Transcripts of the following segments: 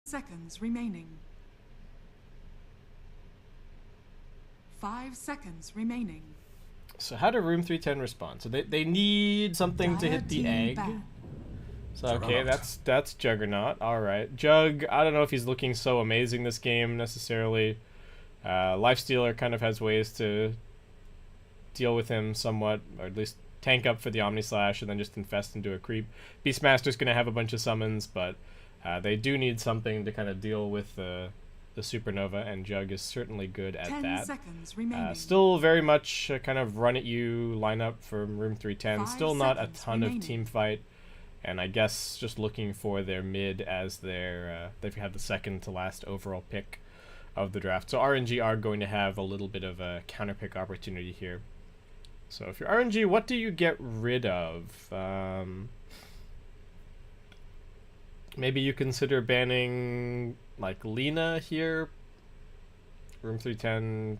seconds remaining. 5 seconds remaining. So how do Room310 respond? So they need something to hit the egg. So okay, that's Juggernaut. All right, Jug. I don't know if he's looking so amazing this game necessarily. Lifestealer kind of has ways to deal with him somewhat, or at least tank up for the Omni Slash and then just infest into a creep. Beastmaster's gonna have a bunch of summons, but they do need something to kind of deal with the Supernova, and Jug is certainly good at 10 that. seconds remaining. Still very much kind of run at you lineup from Room310. Still not a ton of team fight, and I guess just looking for their mid as their they've had the second to last overall pick of the draft. So RNG are going to have a little bit of a counter pick opportunity here. So if you're RNG, what do you get rid of? Maybe you consider banning like Lina here. Room310,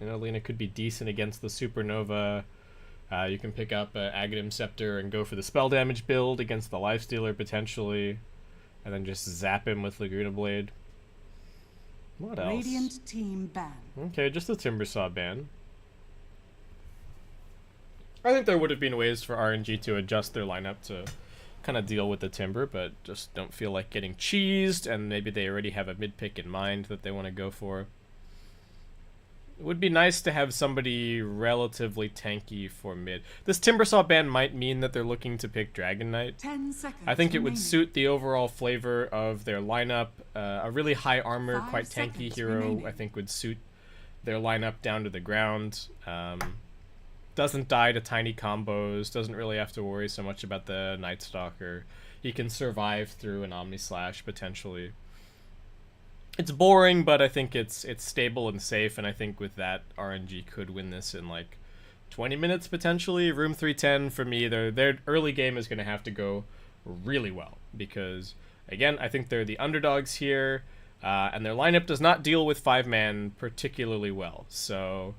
you know, Lina could be decent against the Supernova. You can pick up Aghanim Scepter and go for the spell damage build against the Lifestealer potentially, and then just zap him with Laguna Blade. What else? Radiant team ban. Okay, just the Timbersaw ban. I think there would have been ways for RNG to adjust their lineup to kind of deal with the Timber, but just don't feel like getting cheesed, and maybe they already have a mid pick in mind that they want to go for. It would be nice to have somebody relatively tanky for mid. This Timbersaw ban might mean that they're looking to pick Dragon Knight. 10 seconds I think it would remaining. suit the overall flavor of their lineup. A really high armor, 5 quite tanky seconds hero, remaining. I think would suit their lineup down to the ground. Doesn't die to tiny combos, doesn't really have to worry so much about the Night Stalker. He can survive through an Omni Slash potentially. It's boring, but I think it's stable and safe, and I think with that, RNG could win this in like 20 minutes potentially. Room310 for me, their early game is going to have to go really well because, again, I think they're the underdogs here, and their lineup does not deal with 5-man particularly well, so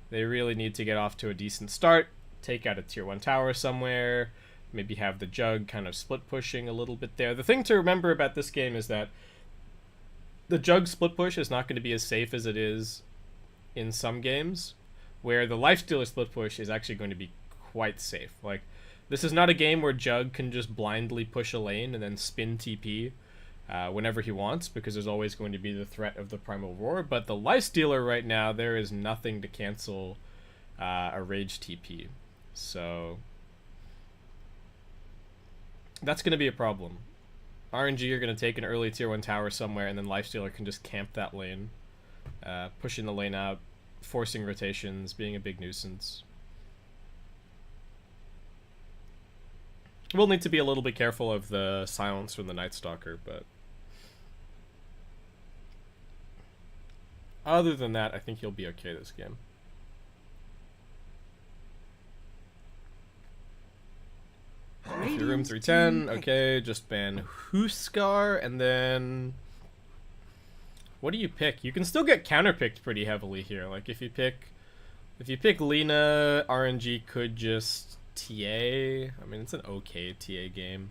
they really need to get off to a decent start, take out a tier 1 tower somewhere, maybe have the Jug kind of split pushing a little bit there. The thing to remember about this game is that the Jug split push is not going to be as safe as it is in some games, where the Lifestealer split push is actually going to be quite safe. Like, this is not a game where Jug can just blindly push a lane and then spin TP whenever he wants, because there's always going to be the threat of the Primal Roar. But the Lifestealer right now, there is nothing to cancel a Rage TP. So that's going to be a problem. RNG are going to take an early tier 1 tower somewhere, and then Lifestealer can just camp that lane, pushing the lane out, forcing rotations, being a big nuisance. We'll need to be a little bit careful of the silence from the Night Stalker, but other than that, I think he'll be okay this game. If you're Room310, okay, just ban Huskar, and then what do you pick? You can still get counterpicked pretty heavily here. Like if you pick Lina, RNG could just TA. I mean, it's an okay TA game.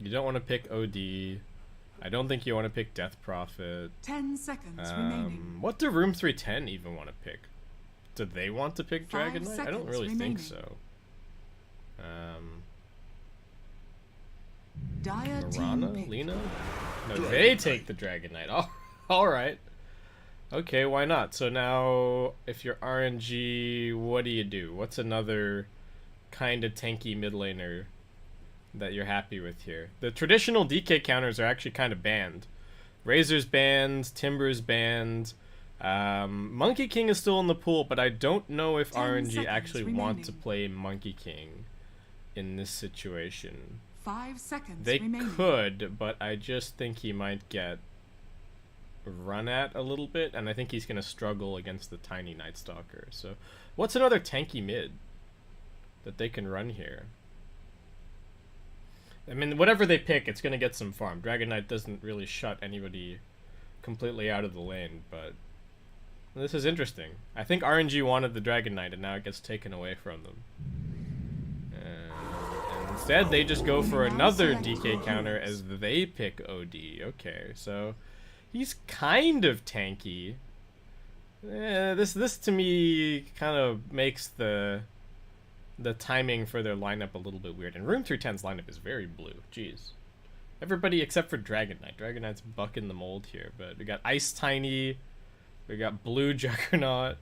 You don't want to pick OD. I don't think you want to pick Death Prophet. 10 seconds remaining. What do Room310 even want to pick? Do they want to pick Dragon Knight? I don't really think so. Mirana? Lina? No, they take the Dragon Knight. Oh, alright. Okay, why not? So now, if you're RNG, what do? What's another kind of tanky mid laner that you're happy with here? The traditional DK counters are actually kind of banned. Razor's banned, Timber's banned. Monkey King is still in the pool, but I don't know if RNG actually want to play Monkey King in this situation. 5 seconds They remaining. could, but I just think he might get run at a little bit, and I think he's going to struggle against the tiny Night Stalker. So what's another tanky mid that they can run here? I mean, whatever they pick, it's going to get some farm. Dragon Knight doesn't really shut anybody completely out of the lane, but this is interesting. I think RNG wanted the Dragon Knight, and now it gets taken away from them. And instead, they just go for another DK counter as they pick OD. Okay, so he's kind of tanky. This to me kind of makes the timing for their lineup a little bit weird. And Room310's lineup is very blue. Jeez. Everybody except for Dragon Knight. Dragon Knight's bucking the mold here, but we got Ice Tiny, we got Blue Juggernaut.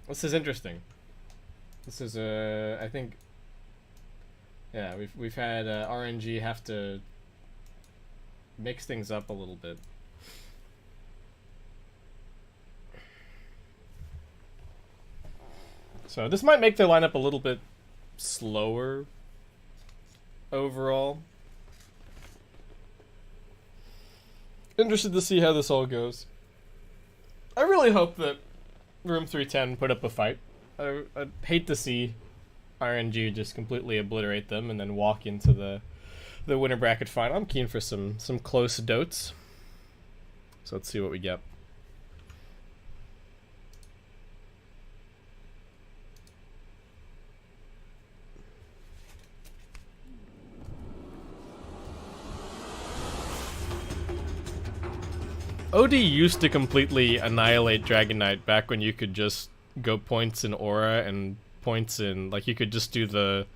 This is interesting. This is I think, yeah, we've had RNG have to mix things up a little bit. So this might make their lineup a little bit slower overall. Interested to see how this all goes. I really hope that Room310 put up a fight. I'd hate to see RNG just completely obliterate them and then walk into the winner bracket final. I'm keen for some close dotes. So let's see what we get. OD used to completely annihilate Dragon Knight back when you could just go points in aura and points in, like, you could just do the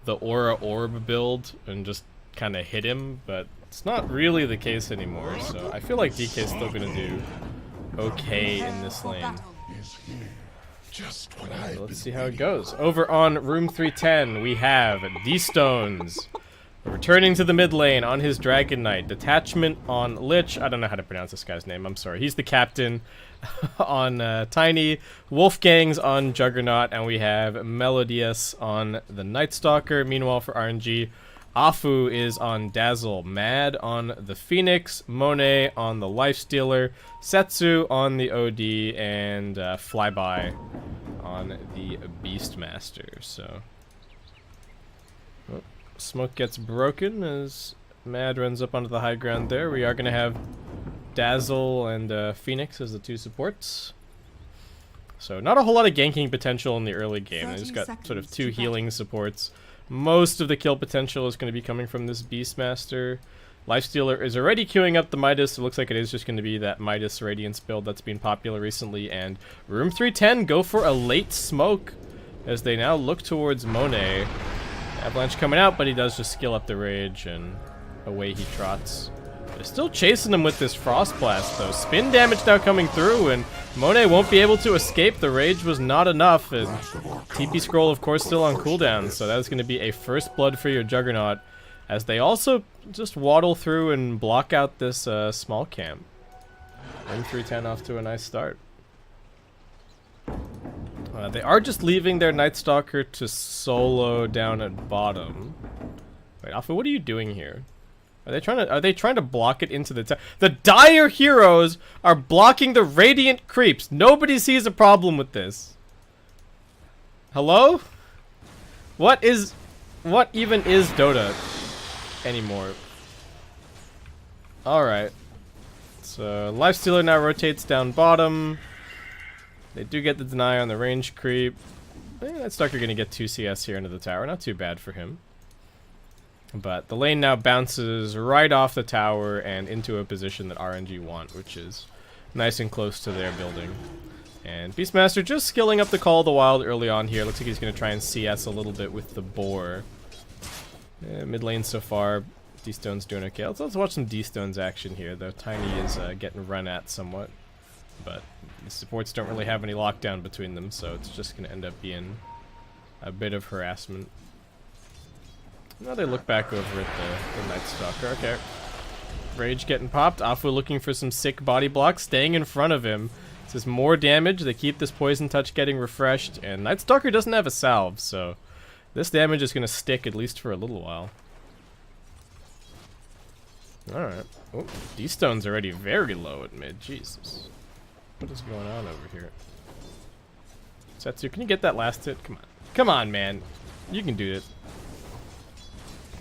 aura orb build and just kind of hit him, but it's not really the case anymore, so I feel like DK is still gonna do okay in this lane. So let's see how it goes. Over on Room310 we have D-Stones returning to the mid lane on his Dragon Knight. Detachment on Lich. I don't know how to pronounce this guy's name. I'm sorry. He's the captain on Tiny. Wolfgang's on Juggernaut. And we have Melodius on the Night Stalker. Meanwhile, for RNG, Afu is on Dazzle. Mad on the Phoenix. Monet on the Lifestealer. Setsu on the OD. And Flyby on the Beastmaster. So smoke gets broken as Mad runs up onto the high ground there. We are going to have Dazzle and Phoenix as the two supports. So not a whole lot of ganking potential in the early game. They just got sort of two healing supports. Most of the kill potential is going to be coming from this Beastmaster. Lifestealer is already queuing up the Midas. It looks like it is just going to be that Midas Radiance build that's been popular recently. And Room310 go for a late smoke as they now look towards Monet. Avalanche coming out, but he does just skill up the rage and away he trots. They're still chasing him with this Frost Blast though. Spin damage now coming through and Monet won't be able to escape. The rage was not enough and TP Scroll of course still on cooldown, so that is going to be a first blood for your Juggernaut as they also just waddle through and block out this small camp. M310 off to a nice start. They are just leaving their Night Stalker to solo down at bottom. Wait, Alpha, what are you doing here? Are they trying to block it into the The Dire Heroes are blocking the Radiant Creeps. Nobody sees a problem with this. Hello? What even is Dota anymore? Alright. So Lifestealer now rotates down bottom. They do get the deny on the range creep. That Stalker gonna get 2 CS here into the tower. Not too bad for him. But the lane now bounces right off the tower and into a position that RNG want, which is nice and close to their building. And Beastmaster just skilling up the Call of the Wild early on here. Looks like he's gonna try and CS a little bit with the boar. Mid lane so far, D-Stone's doing okay. Let's watch some D-Stone's action here, though. Tiny is getting run at somewhat. But the supports don't really have any lockdown between them, so it's just going to end up being a bit of harassment. Now they look back over at the Night Stalker. Okay. Rage getting popped. Afu looking for some sick body blocks, staying in front of him. This is more damage. They keep this Poison Touch getting refreshed, and Night Stalker doesn't have a salve, so this damage is going to stick at least for a little while. Alright. Oh, D-Stone's already very low at mid. Jesus. What is going on over here? Setsu, can you get that last hit? Come on. Come on, man. You can do it.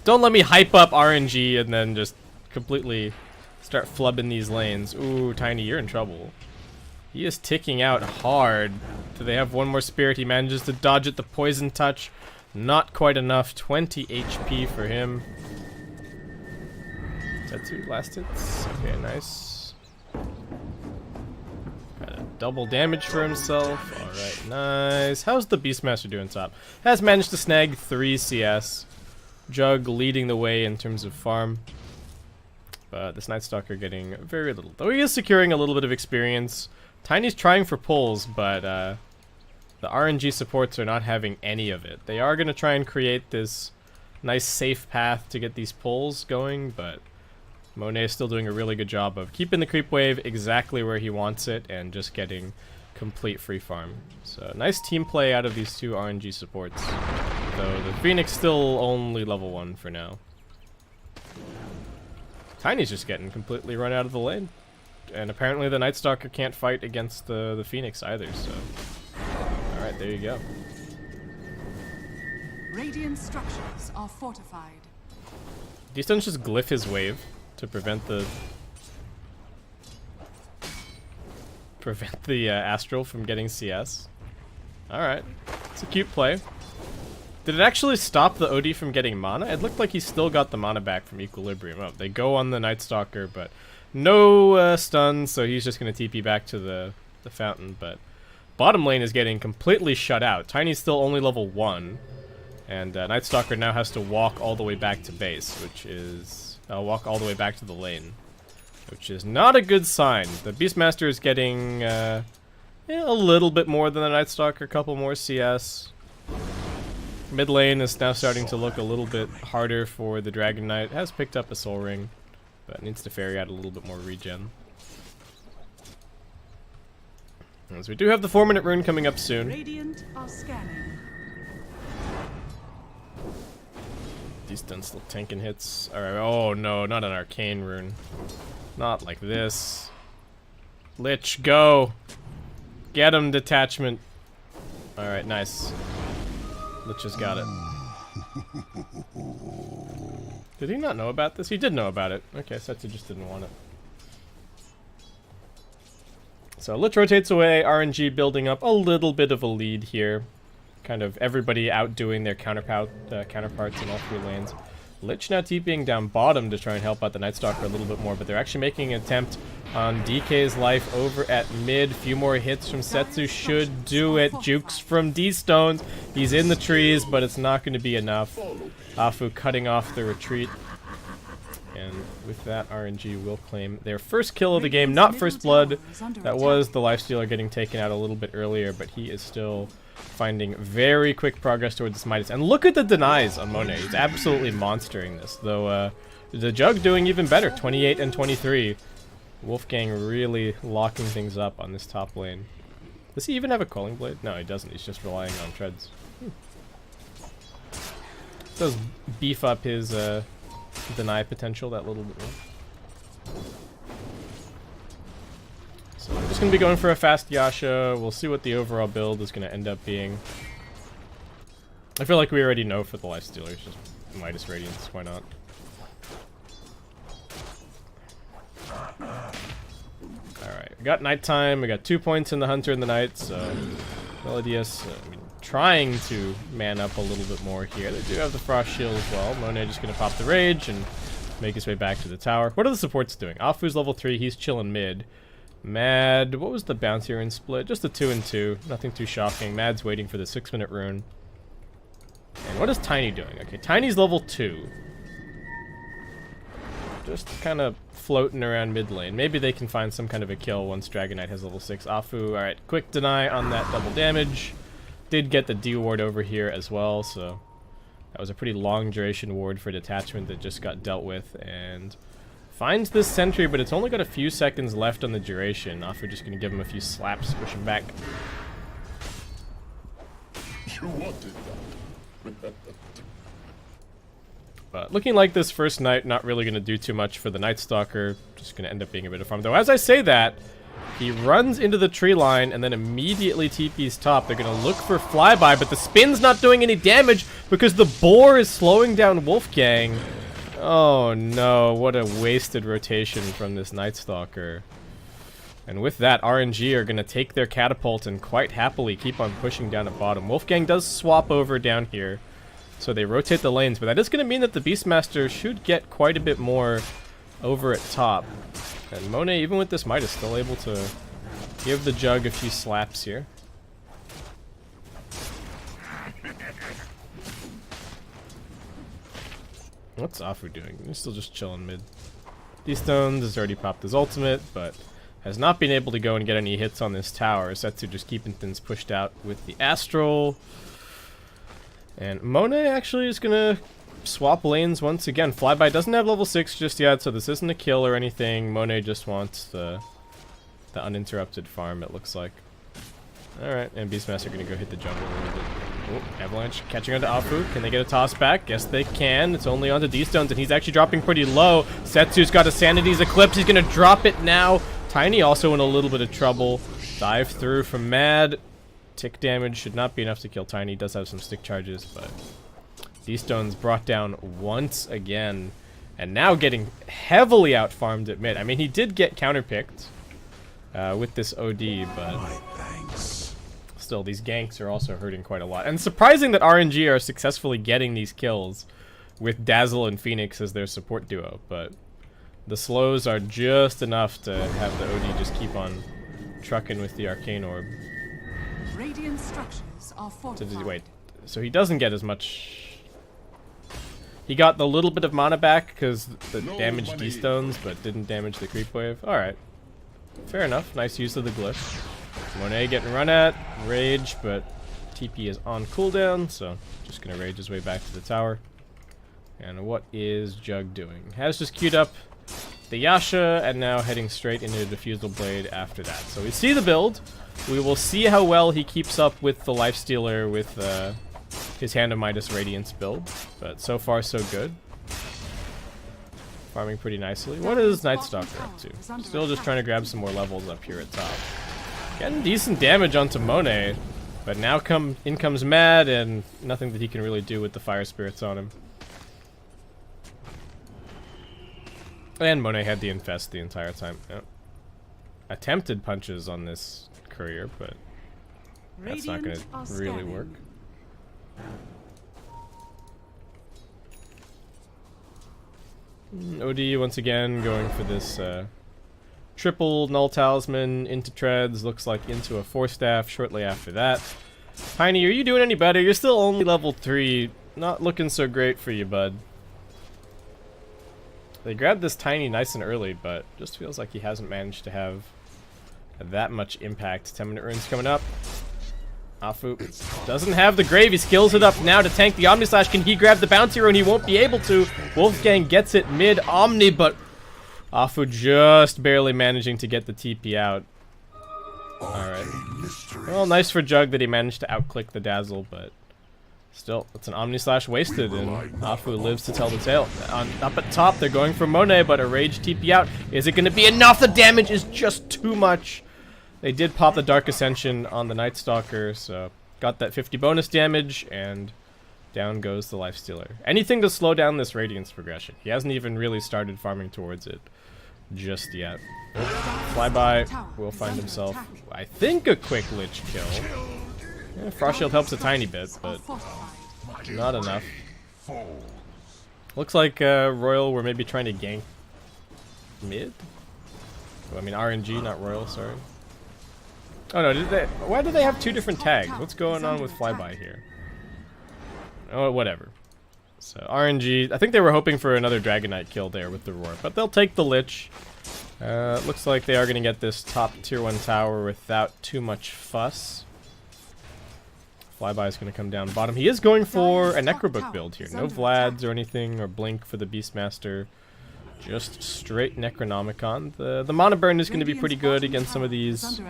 Don't let me hype up RNG and then just completely start flubbing these lanes. Ooh, Tiny, you're in trouble. He is ticking out hard. Do they have one more spirit? He manages to dodge it. The Poison Touch Not quite enough. 20 HP for him. Is that 2 last hits? Okay, nice. Got a double damage for himself. Alright, nice. How's the Beastmaster doing top? Has managed to snag 3 CS. Jug leading the way in terms of farm. But this Night Stalker getting very little. Though he is securing a little bit of experience. Tiny's trying for pulls, but the RNG supports are not having any of it. They are going to try and create this nice safe path to get these pulls going, but Monet is still doing a really good job of keeping the creep wave exactly where he wants it and just getting complete free farm. So nice team play out of these 2 RNG supports. Though the Phoenix still only level 1 for now. Tiny's just getting completely run out of the lane. And apparently the Night Stalker can't fight against the Phoenix either, so... Alright, there you go. Radiant structures are fortified. These don't just glyph his wave to prevent the... Astral from getting CS. Alright, it's a cute play. Did it actually stop the OD from getting mana? It looked like he still got the mana back from Equilibrium. Oh, they go on the Night Stalker, but no stun, so he's just going to TP back to the fountain. But bottom lane is getting completely shut out. Tiny's still only level 1, and Night Stalker now has to walk all the way back to base, which is... walk all the way back to the lane, which is not a good sign. The Beastmaster is getting a little bit more than the Night Stalker, a couple more CS. Mid lane is now starting to look a little bit harder for the Dragon Knight. Has picked up a Soul Ring, but needs to ferry out a little bit more regen. As we do have the 4-minute rune coming up soon. Radiant are scanning. These done still tanking hits. Alright, oh no, not an arcane rune. Not like this. Lich, go! Get him, detachment. Alright, nice. Lich has got it. Did he not know about this? He did know about it. Okay, Setsu just didn't want it. So Lich rotates away, RNG building up a little bit of a lead here. Kind of everybody outdoing their counterparts in all 3 lanes. Lich now TPing down bottom to try and help out the Night Stalker a little bit more, but they're actually making an attempt on DK's life over at mid. Few more hits from Setsu should do it. Jukes from D-Stones. He's in the trees, but it's not going to be enough. Afu cutting off the retreat. And with that, RNG will claim their first kill of the game. Not first blood. That was the Lifestealer getting taken out a little bit earlier, but he is still finding very quick progress towards this Midas. And look at the denies on Monet. He's absolutely monstering this. Though the Jug doing even better. 28 and 23. Wolfgang really locking things up on this top lane. Does he even have a Calling Blade? No, he doesn't. He's just relying on treads. Does beef up his deny potential that little bit more. So we're just going to be going for a fast Yasha. We'll see what the overall build is going to end up being. I feel like we already know for the Lifestealers. Just Midas Radiance. Why not? Alright, we got nighttime. We got 2 points in the Hunter and the Knight. So Melodius trying to man up a little bit more here. They do have the Frost Shield as well. Monet just going to pop the Rage and make his way back to the tower. What are the supports doing? Afu's level 3. He's chilling mid. Mad, what was the bounty rune split? Just a 2 and 2. Nothing too shocking. Mad's waiting for the 6-minute rune. And what is Tiny doing? Okay, Tiny's level 2. Just kind of floating around mid lane. Maybe they can find some kind of a kill once Dragon Knight has level 6. Afu, alright, quick deny on that double damage. Did get the D ward over here as well, so that was a pretty long duration ward for detachment that just got dealt with. And finds this sentry, but it's only got a few seconds left on the duration. Afu just gonna give him a few slaps, push him back. You wanted that. But looking like this first night, not really gonna do too much for the Night Stalker. Just gonna end up being a bit of farm. Though as I say that, he runs into the tree line and then immediately TP's top. They're gonna look for flyby, but the spin's not doing any damage because the boar is slowing down Wolfgang. Oh no, what a wasted rotation from this Night Stalker. And with that, RNG are going to take their catapult and quite happily keep on pushing down at bottom. Wolfgang does swap over down here. So they rotate the lanes, but that is going to mean that the Beastmaster should get quite a bit more over at top. And Monet, even with this might, is still able to give the Jug a few slaps here. What's Afu doing? He's still just chilling mid. D-Stones has already popped his ultimate, but has not been able to go and get any hits on this tower. Setsu just keeping things pushed out with the Astral. And Monet actually is going to swap lanes once again. Flyby doesn't have level 6 just yet, so this isn't a kill or anything. Monet just wants the uninterrupted farm, it looks like. Alright, and Beastmaster going to go hit the jungle a little bit. Oh, Avalanche catching onto Afu. Can they get a toss back? Yes, they can. It's only onto D-Stones, and he's actually dropping pretty low. Setsu's got a Sanity's Eclipse. He's going to drop it now. Tiny also in a little bit of trouble. Dive through from Mad. Tick damage should not be enough to kill Tiny. He does have some stick charges, but D-Stones brought down once again. And now getting heavily out-farmed at mid. I mean, he did get counterpicked with this OD, but still, these ganks are also hurting quite a lot. And surprising that RNG are successfully getting these kills with Dazzle and Phoenix as their support duo, but the slows are just enough to have the OD just keep on trucking with the Arcane Orb. Radiant structures are fortified. Wait, so he doesn't get as much. He got the little bit of mana back because the damaged D-Stones, but didn't damage the creep wave. Alright. Fair enough. Nice use of the glyph. Monet getting run at. Rage, but TP is on cooldown, so just gonna rage his way back to the tower. And what is Jug doing? Has just queued up the Yasha, and now heading straight into the Diffusal Blade after that. So we see the build. We will see how well he keeps up with the Lifestealer with his Hand of Midas Radiance build. But so far, so good. Farming pretty nicely. What is Nightstalker up to? Still just trying to grab some more levels up here at top. Getting decent damage onto Monet, but now in comes Mad, and nothing that he can really do with the Fire Spirits on him. And Monet had the Infest the entire time. Yep. Attempted punches on this Courier, but that's not going to really work. OD once again going for this triple Null Talisman into Treads, looks like into a Force Staff shortly after that. Tiny, are you doing any better? You're still only level 3. Not looking so great for you, bud. They grabbed this Tiny nice and early, but just feels like he hasn't managed to have that much impact. 10-minute runes coming up. Afu doesn't have the grave. He skills it up now to tank the Omni Slash. Can he grab the bounty rune? He won't be able to. Wolfgang gets it mid Omni, but Afu just barely managing to get the TP out. Alright. Well, nice for Jug that he managed to outclick the Dazzle, but still, it's an Omni Slash wasted, and Afu lives to tell the tale. Up at top, they're going for Monet, but a Rage TP out. Is it going to be enough? The damage is just too much. They did pop the Dark Ascension on the Night Stalker, so got that 50 bonus damage, and down goes the Lifestealer. Anything to slow down this Radiance progression. He hasn't even really started farming towards it just yet. Flyby will find himself, I think, a quick Lich kill. Yeah, Frost Shield helps a tiny bit, but not enough. Looks like Royal were maybe trying to gank mid? Oh, I mean RNG, not Royal, sorry. Oh no, why do they have two different tags? What's going on with Flyby here? Oh, whatever. So RNG, I think they were hoping for another Dragon Knight kill there with the Roar, but they'll take the Lich. Looks like they are going to get this top tier 1 tower without too much fuss. Flyby is going to come down bottom. He is going for a Necrobook build here. No Vlads or anything, or Blink for the Beastmaster. Just straight Necronomicon. The mana burn is going to be pretty good against some of these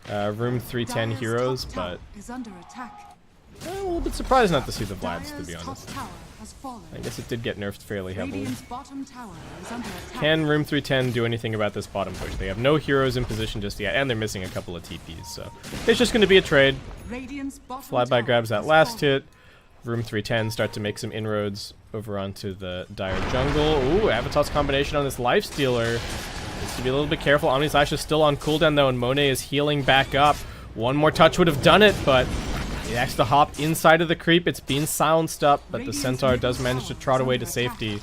Room 310 heroes, but I'm a little bit surprised not to see the Vlads, to be honest. I guess it did get nerfed fairly heavily. Can Room 310 do anything about this bottom push? They have no heroes in position just yet, and they're missing a couple of TPs, so it's just going to be a trade. Flyby grabs that last hit. Room 310 start to make some inroads over onto the Dire Jungle. Ooh, Avatar's combination on this Lifestealer. Needs to be a little bit careful. Omni Slash is still on cooldown though, and Monet is healing back up. One more touch would have done it, but He has to hop inside of the creep. It's being silenced up, but the Centaur does manage to trot away to safety.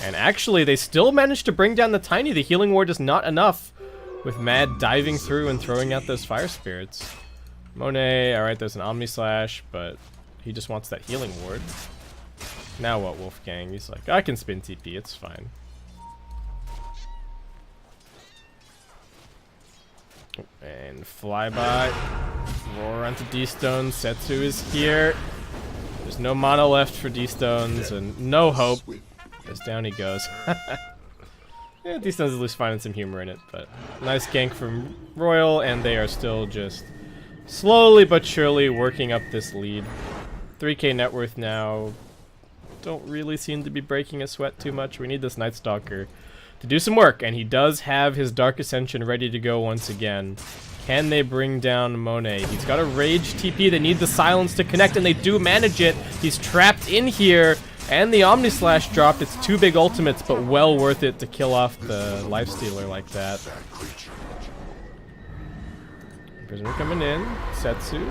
And actually, they still manage to bring down the Tiny. The healing ward is not enough, with Mad diving through and throwing out those fire spirits. Monet, alright, there's an Omni Slash, but he just wants that healing ward. Now what, Wolfgang? He's like, I can spin TP, it's fine. And flyby. Roar onto D-Stone. Setsu is here. There's no mana left for D-Stones, and no hope. As down he goes. Yeah, D-Stones at least finding some humor in it, but nice gank from Royal, and they are still just slowly but surely working up this lead. 3k net worth now. Don't really seem to be breaking a sweat too much. We need this Night Stalker to do some work, and he does have his Dark Ascension ready to go once again. Can they bring down Monet? He's got a Rage TP. They need the Silence to connect, and they do manage it. He's trapped in here, and the Omni Slash dropped. It's 2 big ultimates, but well worth it to kill off the Lifestealer like that. Prisoner coming in. Setsu.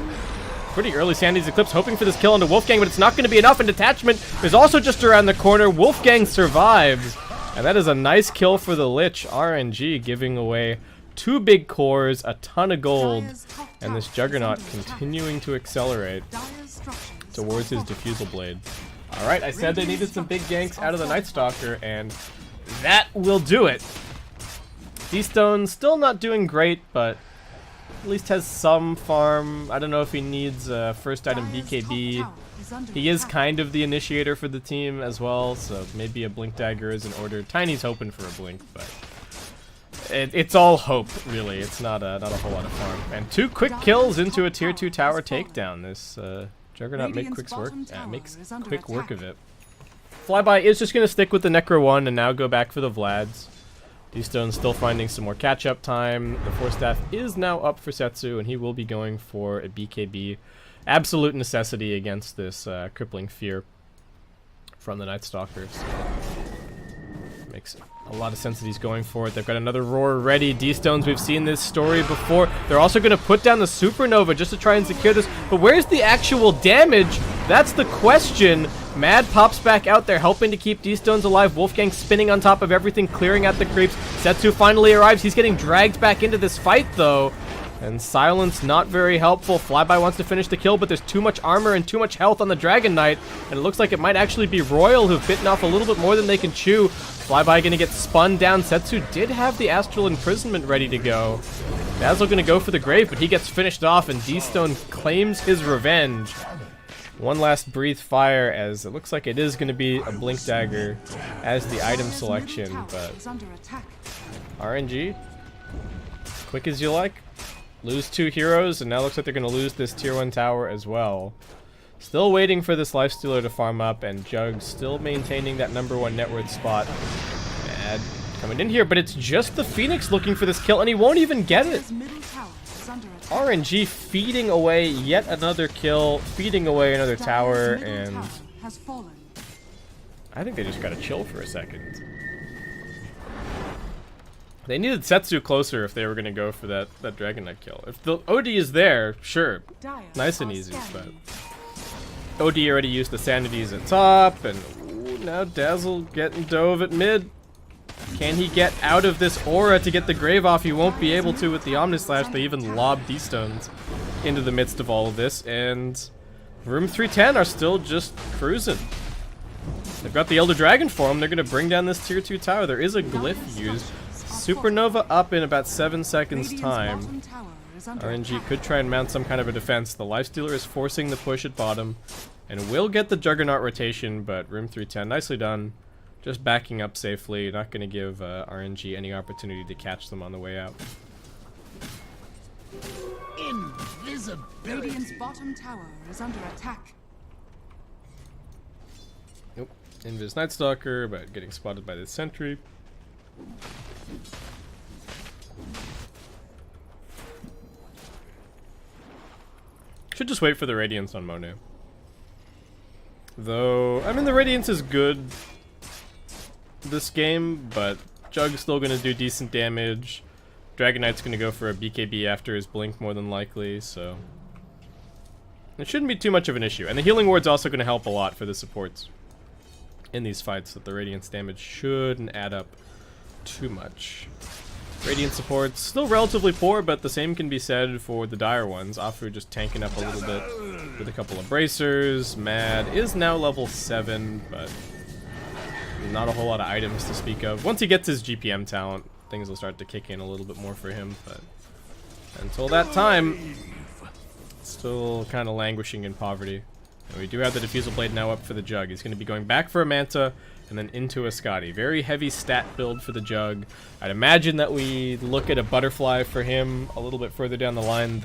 Pretty early Sandy's Eclipse, hoping for this kill onto Wolfgang, but it's not going to be enough, and Detachment is also just around the corner. Wolfgang survives, and that is a nice kill for the Lich. RNG giving away 2 big cores, a ton of gold, and this Juggernaut continuing to accelerate towards his Diffusal Blade. Alright, I said they needed some big ganks out of the Night Stalker, and that will do it. D-Stone still not doing great, but at least has some farm. I don't know if he needs first item BKB. He is kind of the initiator for the team as well, so maybe a Blink Dagger is in order. Tiny's hoping for a Blink, but it's all hope, really. It's not a whole lot of farm. And 2 quick kills into a tier 2 tower takedown. This Juggernaut makes quick work of it. Flyby is just going to stick with the Necro 1 and now go back for the Vlads. D-Stone still finding some more catch-up time. The Force Staff is now up for Setsu, and he will be going for a BKB. Absolute necessity against this crippling fear from the Night Stalkers. Makes a lot of sense that he's going for it. They've got another Roar ready. D-Stones, we've seen this story before. They're also going to put down the Supernova just to try and secure this. But where's the actual damage? That's the question. Mad pops back out there, helping to keep D-Stones alive. Wolfgang spinning on top of everything, clearing out the creeps. Setsu finally arrives. He's getting dragged back into this fight, though. And Silence not very helpful. Flyby wants to finish the kill, but there's too much armor and too much health on the Dragon Knight. And it looks like it might actually be Royal who've bitten off a little bit more than they can chew. Flyby gonna get spun down. Setsu did have the Astral Imprisonment ready to go. Dazzle gonna go for the grave, but he gets finished off, and D-Stone claims his revenge. One last Breathe Fire, as it looks like it is gonna be a Blink Dagger as the item selection, but RNG, quick as you like. Lose 2 heroes, and now looks like they're going to lose this tier 1 tower as well. Still waiting for this Lifestealer to farm up, and Jug still maintaining that #1 net worth spot. Mad coming in here, but it's just the Phoenix looking for this kill, and he won't even get it. RNG feeding away yet another kill, feeding away another tower, and I think they just got to chill for a second. They needed Setsu closer if they were going to go for that Dragon Knight kill. If the OD is there, sure, nice and easy, but OD already used the Sanities at top, and ooh, now Dazzle getting dove at mid. Can he get out of this aura to get the grave off? He won't be able to with the Omnislash. They even lob D-Stones into the midst of all of this, and Room310 are still just cruising. They've got the Elder Dragon for them. They're going to bring down this tier 2 tower. There is a glyph used. Supernova up in about 7 seconds time. RNG could try and mount some kind of a defense. The Lifestealer is forcing the push at bottom and will get the Juggernaut rotation, but Room310, nicely done. Just backing up safely, not going to give RNG any opportunity to catch them on the way out. Radiant's bottom tower is under attack. Nope. Invis Night Stalker, but getting spotted by the sentry. Should just wait for the Radiance on Monet. Though, I mean, the Radiance is good this game, but Jug's still going to do decent damage. Dragon Knight's going to go for a BKB after his Blink more than likely, so It shouldn't be too much of an issue. And the healing ward's also going to help a lot for the supports in these fights, that the Radiance damage shouldn't add up too much. Radiant support's still relatively poor, but the same can be said for the dire ones. Afu just tanking up a little bit with a couple of bracers. Mad is now level 7, but not a whole lot of items to speak of. Once he gets his GPM talent, things will start to kick in a little bit more for him, but until that time, still kind of languishing in poverty. And we do have the Diffusal Blade now up for the Jug. He's going to be going back for a Manta and then into a Scotty. Very heavy stat build for the Jug. I'd imagine that we look at a Butterfly for him a little bit further down the line.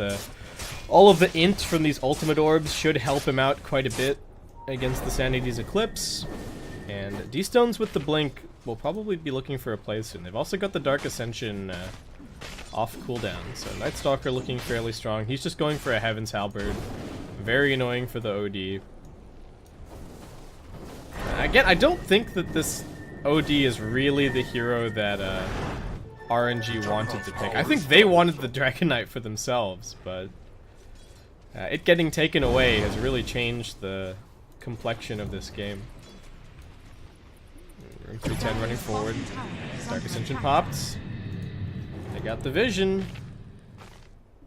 All of the int from these Ultimate Orbs should help him out quite a bit against the Sanity's Eclipse. And D-Stones with the Blink will probably be looking for a play soon. They've also got the Dark Ascension off cooldown. So Night Stalker looking fairly strong. He's just going for a Heaven's Halberd. Very annoying for the OD. Again, I don't think that this OD is really the hero that RNG wanted to pick. I think they wanted the Dragon Knight for themselves, but it getting taken away has really changed the complexion of this game. Room310 running forward. Dark Ascension popped. They got the vision.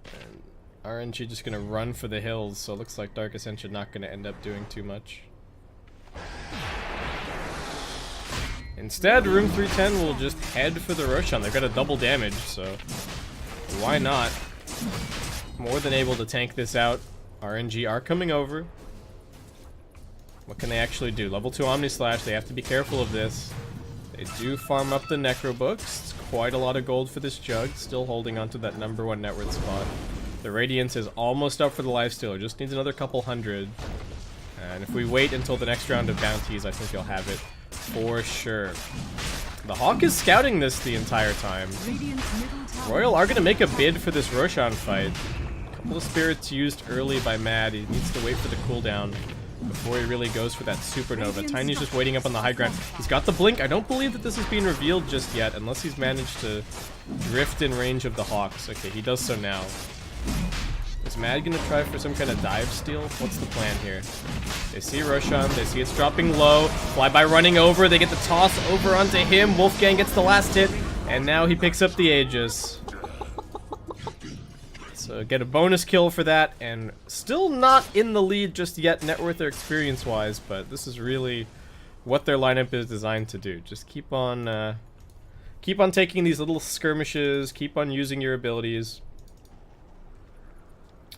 And RNG just gonna run for the hills, so it looks like Dark Ascension not gonna end up doing too much. Instead, Room310 will just head for the Roshan. They've got a double damage, so why not? More than able to tank this out. RNG are coming over. What can they actually do? Level 2 Omni Slash, they have to be careful of this. They do farm up the Necro Books. It's quite a lot of gold for this Jug, still holding onto that #1 net worth spot. The Radiance is almost up for the Lifestealer, just needs another couple hundred. And if we wait until the next round of bounties, I think you'll have it for sure. The Hawk is scouting this the entire time. Royal are going to make a bid for this Roshan fight. A couple of spirits used early by Mad. He needs to wait for the cooldown before he really goes for that Supernova. Tiny's just waiting up on the high ground. He's got the Blink. I don't believe that this is being revealed just yet, unless he's managed to drift in range of the Hawks. Okay, he does so now. Is Mad gonna try for some kind of dive steal? What's the plan here? They see Roshan, they see it's dropping low. Flyby running over, they get the toss over onto him. Wolfgang gets the last hit, and now he picks up the Aegis. So get a bonus kill for that, and still not in the lead just yet, net worth or experience-wise, but this is really what their lineup is designed to do. Just keep on taking these little skirmishes, keep on using your abilities.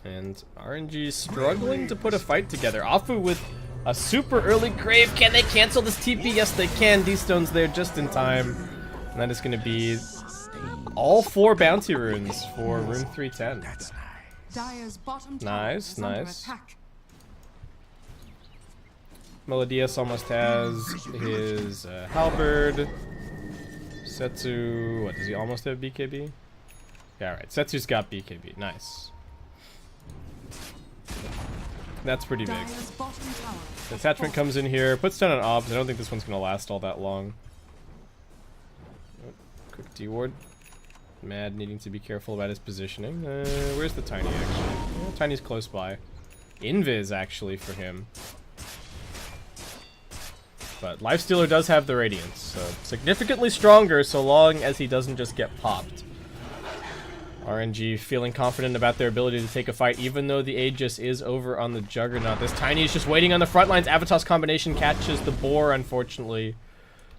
And RNG struggling to put a fight together. Afu with a super early grave. Can they cancel this TP? Yes, they can. D-Stone's there just in time. And that is going to be all 4 bounty runes for Room310. Nice, nice. Melodius almost has his halberd. Setsu, what, does he almost have BKB? Yeah, alright. Setsu's got BKB. Nice. That's pretty big. The attachment comes in here, puts down an obs. I don't think this one's going to last all that long. Oh, quick D-ward. Mad needing to be careful about his positioning. Where's the Tiny, actually? Oh, Tiny's close by. Invis, actually, for him. But Lifestealer does have the Radiance, so significantly stronger so long as he doesn't just get popped. RNG feeling confident about their ability to take a fight, even though the Aegis is over on the Juggernaut. This Tiny is just waiting on the front lines. Avatos combination catches the boar, unfortunately.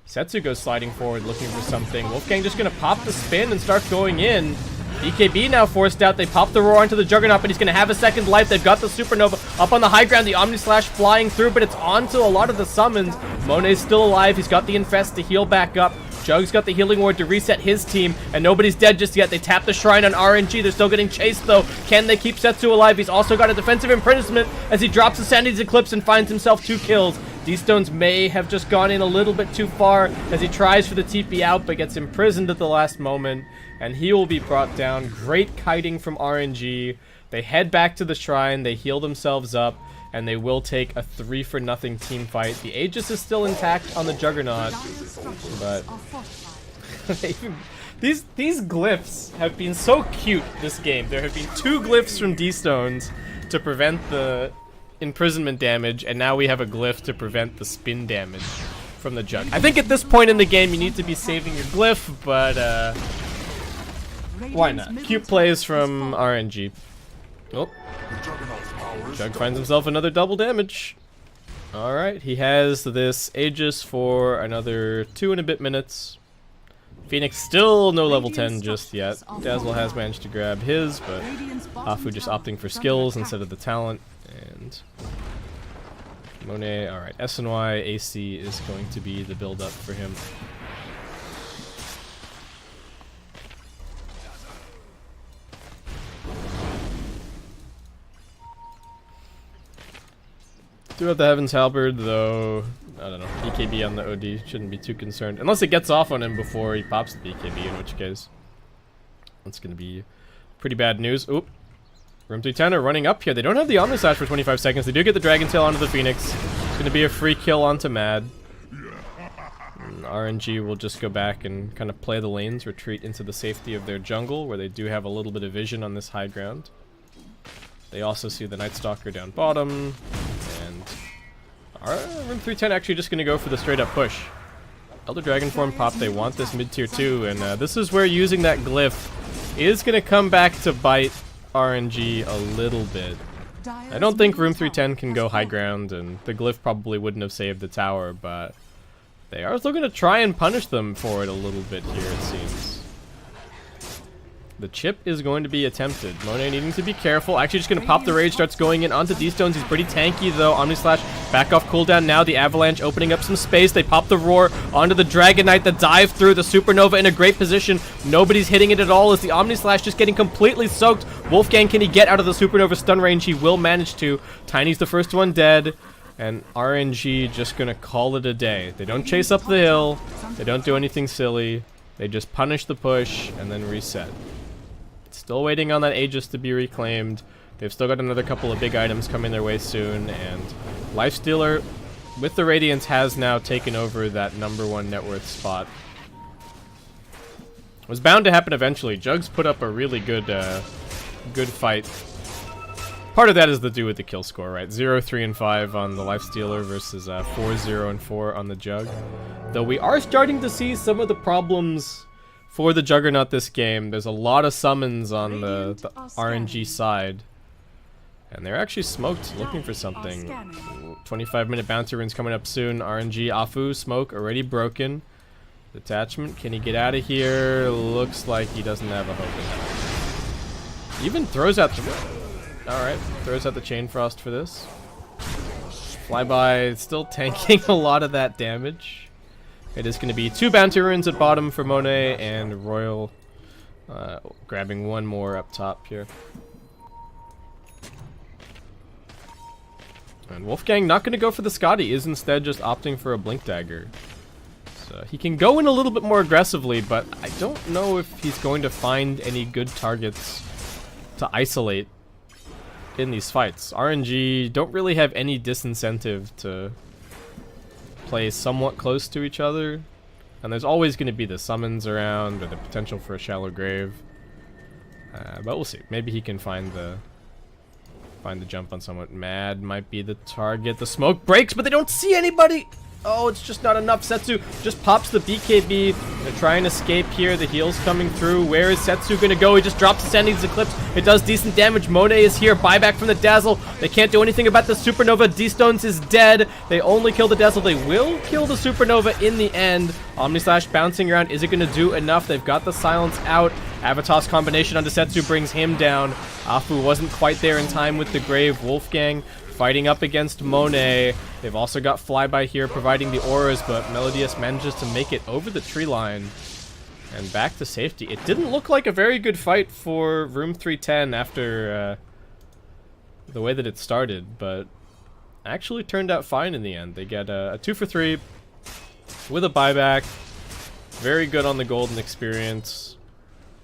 Setsu goes sliding forward, looking for something. Wolfgang just going to pop the spin and start going in. BKB now forced out. They pop the roar onto the Juggernaut, but he's going to have a second life. They've got the Supernova up on the high ground. The Omni Slash flying through, but it's onto a lot of the summons. Monet's still alive. He's got the Infest to heal back up. Jug's got the Healing Ward to reset his team, and nobody's dead just yet. They tap the Shrine on RNG. They're still getting chased, though. Can they keep Setsu alive? He's also got a defensive imprisonment as he drops the Sanity's Eclipse and finds himself 2 kills. D-Stones may have just gone in a little bit too far as he tries for the TP out, but gets imprisoned at the last moment, and he will be brought down. Great kiting from RNG. They head back to the Shrine. They heal themselves up, and they will take a 3-for-0 team fight. The Aegis is still intact on the Juggernaut, but these glyphs have been so cute this game. There have been 2 glyphs from D-Stones to prevent the imprisonment damage, and now we have a glyph to prevent the spin damage from the Jug. I think at this point in the game you need to be saving your glyph, but why not? Cute plays from RNG. Oh, Jug finds himself another double damage. Alright, he has this Aegis for another 2 and a bit minutes. Phoenix still no level 10 just yet. Dazzle has managed to grab his, but Afu just opting for skills instead of the talent. And Monet, alright, SNY AC is going to be the build up for him. Do have the Heaven's Halberd, though. I don't know. BKB on the OD. Shouldn't be too concerned. Unless it gets off on him before he pops the BKB, in which case that's going to be pretty bad news. Oop. Room310 are running up here. They don't have the Omni Slash for 25 seconds. They do get the Dragon Tail onto the Phoenix. It's going to be a free kill onto Mad. And RNG will just go back and kind of play the lanes, retreat into the safety of their jungle, where they do have a little bit of vision on this high ground. They also see the Night Stalker down bottom. Room310 actually just going to go for the straight up push. Elder Dragon form pop, they want this mid tier 2, and this is where using that glyph is going to come back to bite RNG a little bit. I don't think Room310 can go high ground, and the glyph probably wouldn't have saved the tower, but they are still going to try and punish them for it a little bit here, it seems. The chip is going to be attempted. Monet needing to be careful. Actually just going to pop the rage, starts going in onto D-Stones. He's pretty tanky though. Omni Slash back off cooldown now. The Avalanche opening up some space. They pop the roar onto the Dragon Knight. The dive through the Supernova in a great position. Nobody's hitting it at all as the Omni Slash just getting completely soaked. Wolfgang, can he get out of the Supernova stun range? He will manage to. Tiny's the first one dead. And RNG just going to call it a day. They don't chase up the hill. They don't do anything silly. They just punish the push and then reset. Still waiting on that Aegis to be reclaimed. They've still got another couple of big items coming their way soon, and Lifestealer with the Radiance has now taken over that #1 net worth spot. It was bound to happen eventually. Jugs put up a really good good fight. Part of that is to do with the kill score, right? 0, 3, and 5 on the Lifestealer versus 4, 0, and 4 on the Jug. Though we are starting to see some of the problems for the Juggernaut this game. There's a lot of summons on the RNG side. And they're actually smoked, looking for something. 25-minute bounty runes coming up soon. RNG, Afu, smoke, already broken. Detachment, can he get out of here? Looks like he doesn't have a hope. Even throws out the... Alright, throws out the Chain Frost for this. Flyby still tanking a lot of that damage. It is going to be 2 bounty runes at bottom for Monet, and Royal grabbing one more up top here. And Wolfgang not going to go for the Scotty, is instead just opting for a Blink Dagger. So he can go in a little bit more aggressively, but I don't know if he's going to find any good targets to isolate in these fights. RNG don't really have any disincentive to play somewhat close to each other, and there's always going to be the summons around or the potential for a shallow grave, but we'll see. Maybe he can find the jump on someone. Mad might be the target. The smoke breaks, but they don't see anybody. Oh, it's just not enough. Setsu just pops the BKB. They're trying to escape here. The heal's coming through. Where is Setsu going to go? He just drops the Sending's Eclipse. It does decent damage. Monet is here. Buyback from the Dazzle. They can't do anything about the Supernova. D-Stones is dead. They only kill the Dazzle. They will kill the Supernova in the end. Omni Slash bouncing around. Is it going to do enough? They've got the silence out. Avatos combination onto Setsu brings him down. Afu wasn't quite there in time with the Grave. Wolfgang fighting up against Monet. They've also got Flyby here providing the auras, but Melodius manages to make it over the tree line and back to safety. It didn't look like a very good fight for Room310 after the way that it started, but actually turned out fine in the end. They get a 2 for 3 with a buyback. Very good on the golden experience.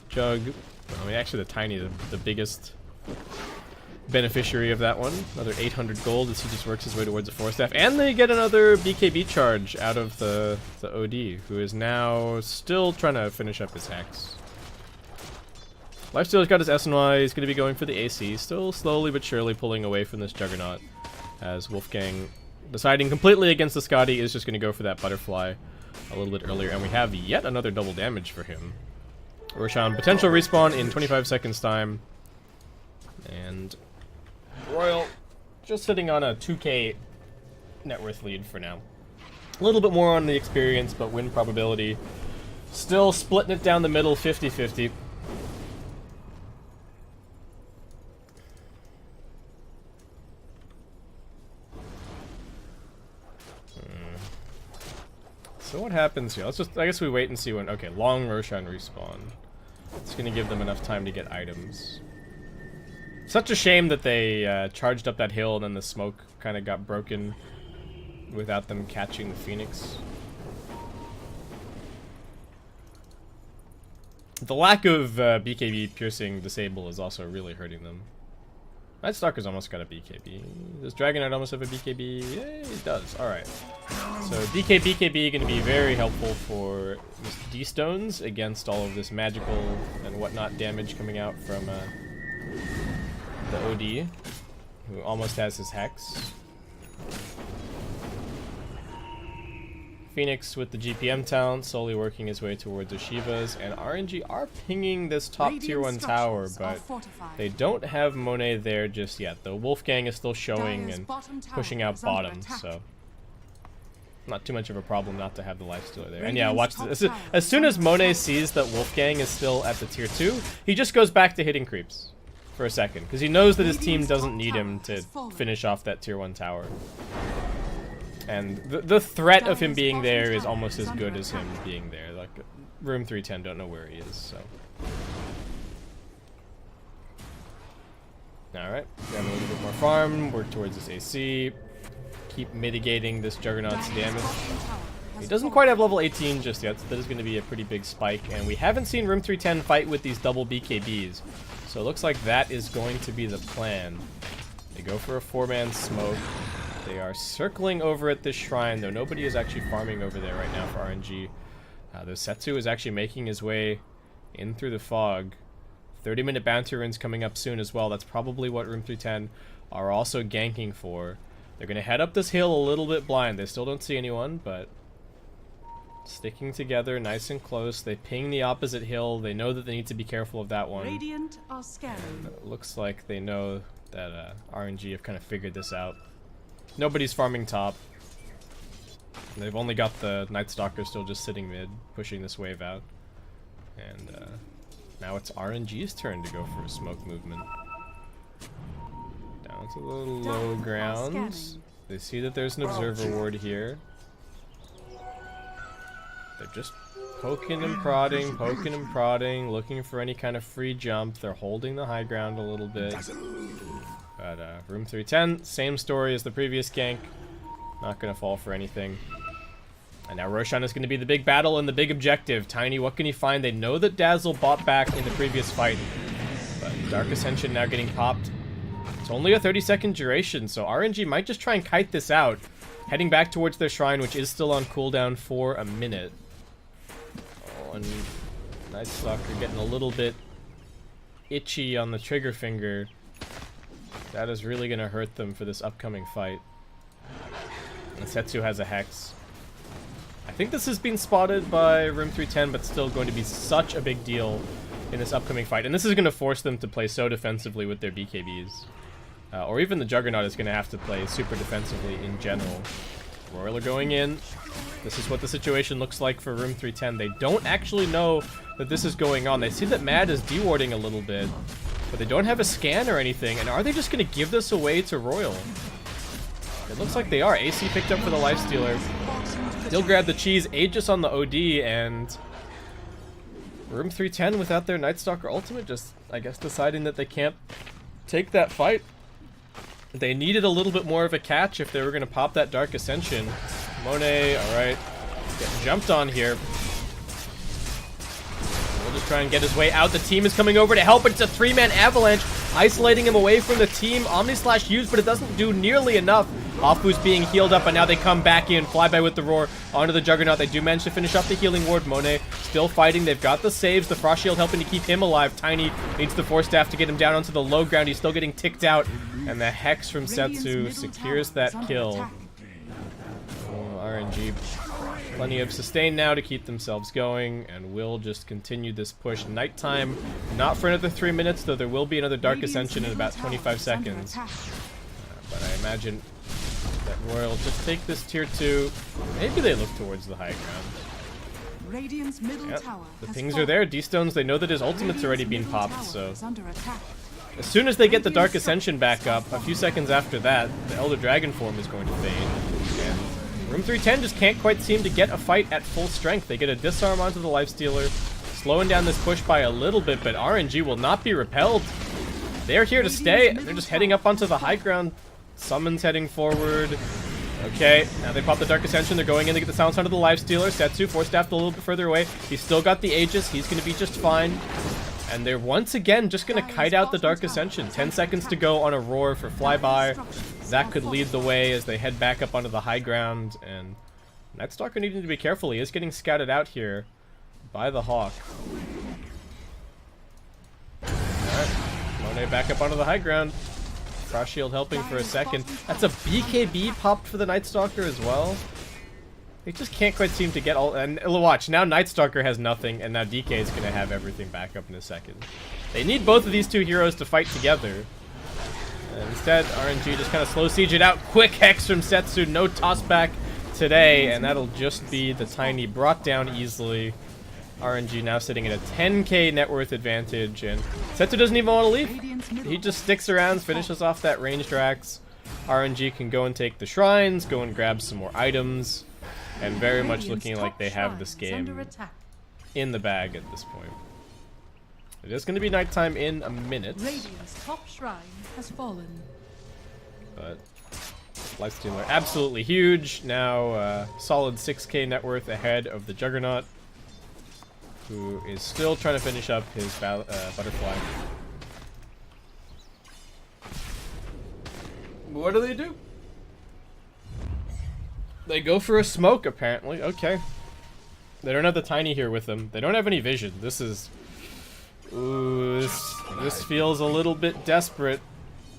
Jug, I mean actually the Tiny, the biggest beneficiary of that one. Another 800 gold as he just works his way towards the 4-staff. And they get another BKB charge out of the OD, who is now still trying to finish up his Hex. Lifesteal's got his SNY. He's going to be going for the AC. Still slowly but surely pulling away from this Juggernaut. As Wolfgang, deciding completely against the Scotty, is just going to go for that Butterfly a little bit earlier. And we have yet another double damage for him. Roshan, potential respawn in 25 seconds time. And Royal just sitting on a 2k net worth lead for now. A little bit more on the experience, but win probability. Still splitting it down the middle, 50-50. So what happens here? Let's just, I guess we wait and see when, okay, long Roshan respawn. It's gonna give them enough time to get items. Such a shame that they charged up that hill and then the smoke kind of got broken without them catching the Phoenix. The lack of BKB piercing disable is also really hurting them. Night Stalker's almost got a BKB. Does Dragonite almost have a BKB? Yeah, it does. Alright. So BKB going to be very helpful for D-Stones against all of this magical and whatnot damage coming out from the OD, who almost has his Hex. Phoenix with the GPM talent, slowly working his way towards the Shivas, and RNG are pinging this top tier 1 tower, but they don't have Monet there just yet. The Wolfgang is still showing and pushing out bottom, so not too much of a problem not to have the Lifestealer there. And yeah, watch this. As soon as Monet sees that Wolfgang is still at the tier 2, he just goes back to hitting creeps for a second, because he knows that his team doesn't need him to finish off that tier 1 tower. And the threat of him being there is almost as good as him being there. Like, Room310 don't know where he is, so. Alright, grab a little bit more farm, work towards this AC, keep mitigating this Juggernaut's damage. He doesn't quite have level 18 just yet, so that is going to be a pretty big spike, and we haven't seen Room310 fight with these double BKBs, so it looks like that is going to be the plan. They go for a 4-man smoke. They are circling over at this shrine, though nobody is actually farming over there right now for RNG. The Setsu is actually making his way in through the fog. 30-minute bounty runs coming up soon as well. That's probably what Room310 are also ganking for. They're going to head up this hill a little bit blind. They still don't see anyone, but sticking together nice and close. They ping the opposite hill. They know that they need to be careful of that one. Radiant are scared. And it looks like they know that RNG have kind of figured this out. Nobody's farming top. They've only got the Night Stalker still just sitting mid, pushing this wave out. And now it's RNG's turn to go for a smoke movement. Down to the low ground. They see that there's an observer ward here. They're just poking and prodding, looking for any kind of free jump. They're holding the high ground a little bit. But Room310, same story as the previous gank. Not going to fall for anything. And now Roshan is going to be the big battle and the big objective. Tiny, what can he find? They know that Dazzle bought back in the previous fight. But Dark Ascension now getting popped. It's only a 30-second duration, so RNG might just try and kite this out. Heading back towards their shrine, which is still on cooldown for a minute. Oh, and Night Stalker getting a little bit itchy on the trigger finger. That is really going to hurt them for this upcoming fight. And Setsu has a Hex. I think this has been spotted by Room310, but still going to be such a big deal in this upcoming fight. And this is going to force them to play so defensively with their BKBs. Or even the Juggernaut is going to have to play super defensively in general. Royal are going in. This is what the situation looks like for Room310. They don't actually know that this is going on. They see that Mad is dewarding a little bit, but they don't have a scan or anything. And are they just going to give this away to Royal? It looks like they are. AC picked up for the Lifestealer. Still grab the cheese. Aegis on the OD, and Room310 without their Night Stalker ultimate, just, I guess, deciding that they can't take that fight. They needed a little bit more of a catch if they were going to pop that Dark Ascension. Monet, alright. Getting jumped on here. We'll just try and get his way out. The team is coming over to help, but it's a 3-man avalanche. isolating him away from the team. Omni Slash used, but it doesn't do nearly enough. Hofbu's being healed up, and now they come back in. Flyby with the roar onto the Juggernaut. They do manage to finish up the healing ward. Monet still fighting. They've got the saves. The Frost Shield helping to keep him alive. Tiny needs the Force Staff to get him down onto the low ground. He's still getting ticked out, and the Hex from Setsu secures that kill. RNG, plenty of sustain now to keep themselves going, and will just continue this push. Nighttime, not for another 3 minutes, though there will be another Dark Ascension in about 25 seconds. But I imagine that Royal just take this tier 2. Maybe they look towards the high ground. Radiant's middle Yep, tower the has things fallen. are there. D-Stones, they know that his ultimate's already been Middle popped, tower so is under attack. as soon as they get the Dark Ascension back up, a few seconds after that, the Elder Dragon form is going to fade. And Room310 just can't quite seem to get a fight at full strength. They get a disarm onto the Lifestealer, slowing down this push by a little bit, but RNG will not be repelled. They're here to stay, and they're just heading up onto the high ground. Summon's heading forward. Okay, now they pop the Dark Ascension. They're going in to get the silence onto the Lifestealer. Setsu, Force Staffed a little bit further away. He's still got the Aegis. He's going to be just fine. And they're once again just going to kite out the Dark Ascension. 10 seconds to go on a roar for Flyby. That could lead the way as they head back up onto the high ground. And Nightstalker needing to be careful. He is getting scouted out here by the Hawk. Alright, Monet back up onto the high ground. Frost Shield helping for a second. That's a BKB popped for the Nightstalker as well. They just can't quite seem to get all... And watch, now Nightstalker has nothing, and now DK is going to have everything back up in a second. They need both of these two heroes to fight together. And instead, RNG just kind of slow siege it out. Quick Hex from Setsu, no toss back today, and that'll just be the Tiny brought down easily. RNG now sitting at a 10k net worth advantage, and Setsu doesn't even want to leave. He just sticks around, finishes off that ranged Rax. RNG can go and take the shrines, go and grab some more items, and very much looking like they have this game in the bag at this point. It is going to be nighttime in a minute. Radiant's top shrine has fallen. But Lifestealer absolutely huge. Now solid 6k net worth ahead of the Juggernaut, who is still trying to finish up his butterfly. What do? They go for a smoke, apparently. Okay. They don't have the Tiny here with them. They don't have any vision. This is... Ooh, this feels a little bit desperate.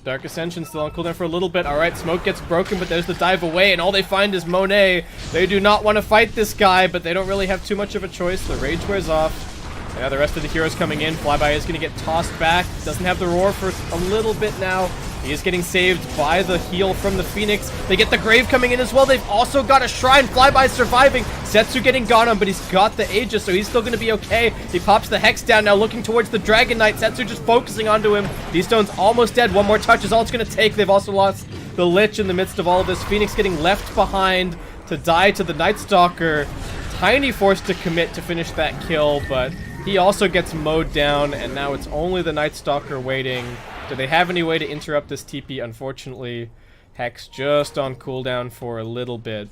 Dark Ascension still on cooldown for a little bit. Alright, smoke gets broken, but there's the dive away, and all they find is Monet. They do not want to fight this guy, but they don't really have too much of a choice. The rage wears off. And now the rest of the heroes coming in. Flyby is going to get tossed back. Doesn't have the roar for a little bit now. He is getting saved by the heal from the Phoenix. They get the Grave coming in as well. They've also got a Shrine. Flyby surviving. Setsu getting got on, but he's got the Aegis, so he's still going to be okay. He pops the Hex down now, looking towards the Dragon Knight. Setsu just focusing onto him. D-Stone's almost dead. One more touch is all it's going to take. They've also lost the Lich in the midst of all of this. Phoenix getting left behind to die to the Nightstalker. Tiny forced to commit to finish that kill, but he also gets mowed down, and now it's only the Nightstalker waiting. Do they have any way to interrupt this TP? Unfortunately, Hex just on cooldown for a little bit.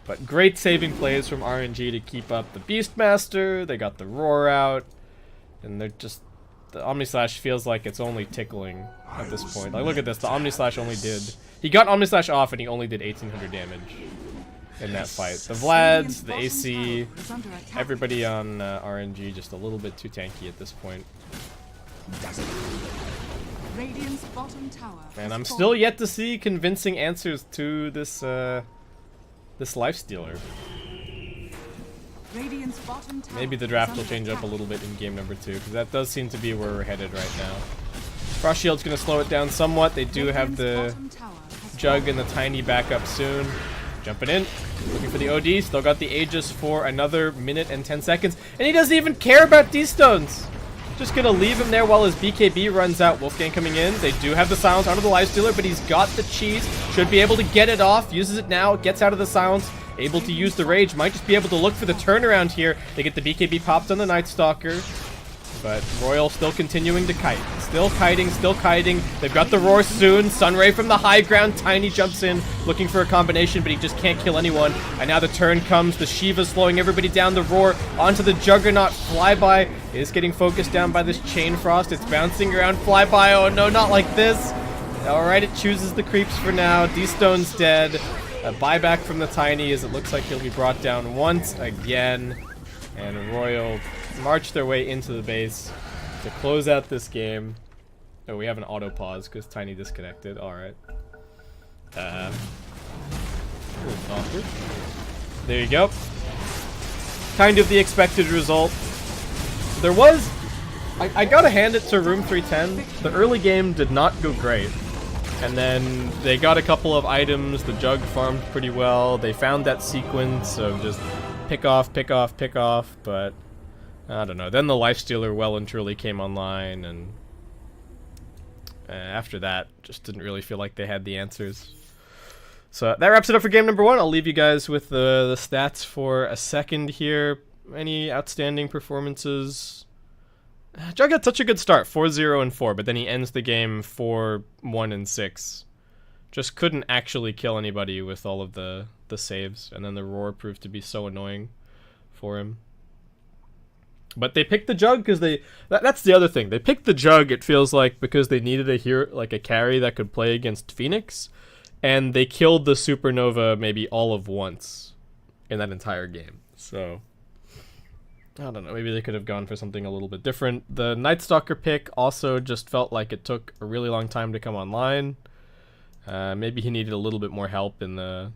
But great saving plays from RNG to keep up the Beastmaster. They got the Roar out. And they're just... The Omnislash feels like it's only tickling at this point. Like, look at this. The Omnislash only did... He got Omnislash off and he only did 1800 damage in that fight. The Vlads, the AC, everybody on RNG just a little bit too tanky at this point. Radiant's bottom tower. And I'm still yet to see convincing answers to this this Lifestealer. Radiant's bottom tower. Maybe the draft will change up a little bit in game number 2, because that does seem to be where we're headed right now. Frost Shield's going to slow it down somewhat. They do have the Jug and the Tiny back up soon. Jumping in, looking for the OD. Still got the Aegis for another minute and 10 seconds. And he doesn't even care about D-Stones. Just gonna leave him there while his BKB runs out. Wolfgang coming in. They do have the silence onto the Lifestealer, but he's got the cheese. Should be able to get it off. Uses it now. Gets out of the silence. Able to use the rage. Might just be able to look for the turnaround here. They get the BKB popped on the Nightstalker. But Royal still continuing to kite. Still kiting, still kiting. They've got the roar soon. Sunray from the high ground. Tiny jumps in, looking for a combination, but he just can't kill anyone. And now the turn comes. The Shiva slowing everybody down. The roar onto the Juggernaut. Flyby is getting focused down by this Chain Frost. It's bouncing around. Flyby. Oh no, not like this. Alright, it chooses the creeps for now. D-Stone's dead. A buyback from the Tiny as it looks like he'll be brought down once again. And Royal march their way into the base to close out this game. Oh, we have an auto pause because Tiny disconnected. Alright. There you go. Kind of the expected result. There was... I gotta hand it to Room310. The early game did not go great. And then they got a couple of items. The Jug farmed pretty well. They found that sequence of just pick off, pick off, pick off, but I don't know. Then the Lifestealer well and truly came online, and after that, just didn't really feel like they had the answers. So that wraps it up for game number 1. I'll leave you guys with the stats for a second here. Any outstanding performances? Jug had such a good start, 4-0 and 4, but then he ends the game 4-1 and 6. Just couldn't actually kill anybody with all of the saves, and then the roar proved to be so annoying for him. But they picked the Jug because that's the other thing. They picked the Jug, it feels like, because they needed a hero, like a carry that could play against Phoenix, and they killed the Supernova maybe all of once in that entire game. So I don't know, maybe they could have gone for something a little bit different. The Night Stalker pick also just felt like it took a really long time to come online. Maybe he needed a little bit more help in the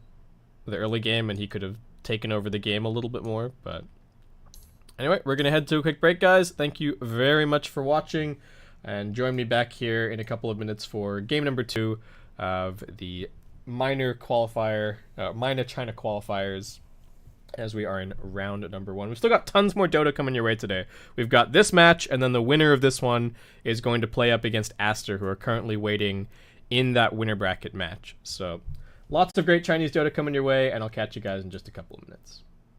early game, and he could have taken over the game a little bit more. But anyway, we're going to head to a quick break, guys. Thank you very much for watching, and join me back here in a couple of minutes for game number 2 of the minor China qualifiers, as we are in round number 1. We've still got tons more Dota coming your way today. We've got this match, and then the winner of this one is going to play up against Aster, who are currently waiting in that winner bracket match. So lots of great Chinese Dota coming your way, and I'll catch you guys in just a couple of minutes.